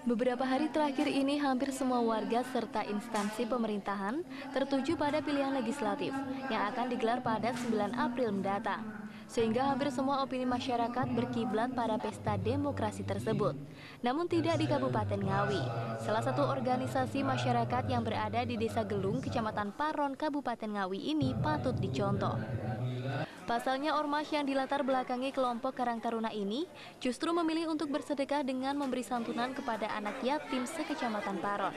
Beberapa hari terakhir ini hampir semua warga serta instansi pemerintahan tertuju pada pilihan legislatif yang akan digelar pada 9 April mendatang. Sehingga hampir semua opini masyarakat berkiblat pada pesta demokrasi tersebut. Namun tidak di Kabupaten Ngawi, salah satu organisasi masyarakat yang berada di Desa Gelung, Kecamatan Paron, Kabupaten Ngawi ini patut dicontoh. Pasalnya ormas yang dilatar belakangi kelompok Karang Taruna ini justru memilih untuk bersedekah dengan memberi santunan kepada anak yatim sekecamatan Paron.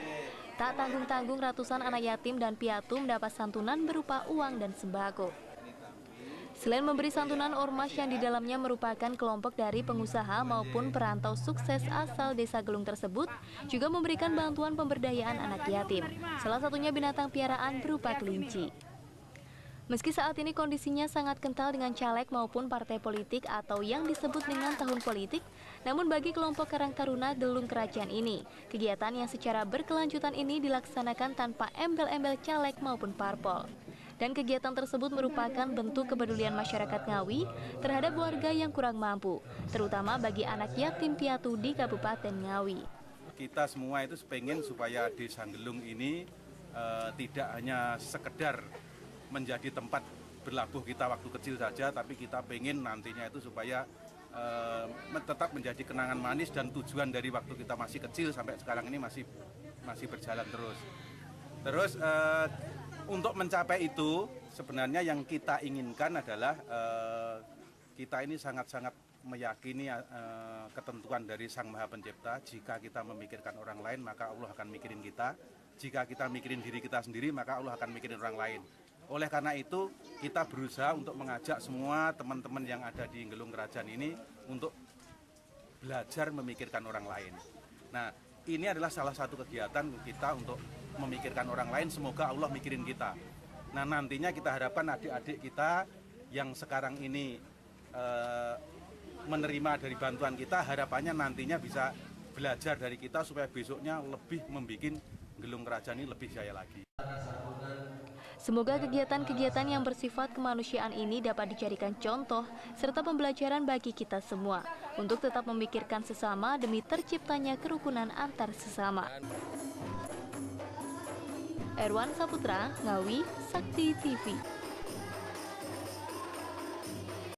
Tak tanggung-tanggung ratusan anak yatim dan piatu mendapat santunan berupa uang dan sembako. Selain memberi santunan, ormas yang di dalamnya merupakan kelompok dari pengusaha maupun perantau sukses asal Desa Gelung tersebut juga memberikan bantuan pemberdayaan anak yatim, salah satunya binatang piaraan berupa kelinci. Meski saat ini kondisinya sangat kental dengan caleg maupun partai politik atau yang disebut dengan tahun politik, namun bagi kelompok Karang Taruna Gelung Kerajaan ini, kegiatan yang secara berkelanjutan ini dilaksanakan tanpa embel-embel caleg maupun parpol. Dan kegiatan tersebut merupakan bentuk kepedulian masyarakat Ngawi terhadap warga yang kurang mampu, terutama bagi anak yatim piatu di Kabupaten Ngawi. Kita semua itu pengen supaya Desa Gelung ini tidak hanya sekedar menjadi tempat berlabuh kita waktu kecil saja, tapi kita pengen nantinya itu supaya tetap menjadi kenangan manis dan tujuan dari waktu kita masih kecil sampai sekarang ini masih berjalan terus. Terus untuk mencapai itu sebenarnya yang kita inginkan adalah kita ini sangat-sangat meyakini ketentuan dari Sang Maha Pencipta. Jika kita memikirkan orang lain, maka Allah akan mikirin kita. Jika kita mikirin diri kita sendiri, maka Allah akan mikirin orang lain. Oleh karena itu, kita berusaha untuk mengajak semua teman-teman yang ada di Gelung Kerajaan ini untuk belajar memikirkan orang lain. Nah, ini adalah salah satu kegiatan kita untuk memikirkan orang lain, semoga Allah mikirin kita. Nah, nantinya kita harapkan adik-adik kita yang sekarang ini menerima dari bantuan kita, harapannya nantinya bisa belajar dari kita supaya besoknya lebih membuat Gelung Kerajaan ini lebih jaya lagi. Semoga kegiatan-kegiatan yang bersifat kemanusiaan ini dapat dijadikan contoh serta pembelajaran bagi kita semua untuk tetap memikirkan sesama demi terciptanya kerukunan antar sesama. Erwan Saputra, Ngawi, Sakti TV.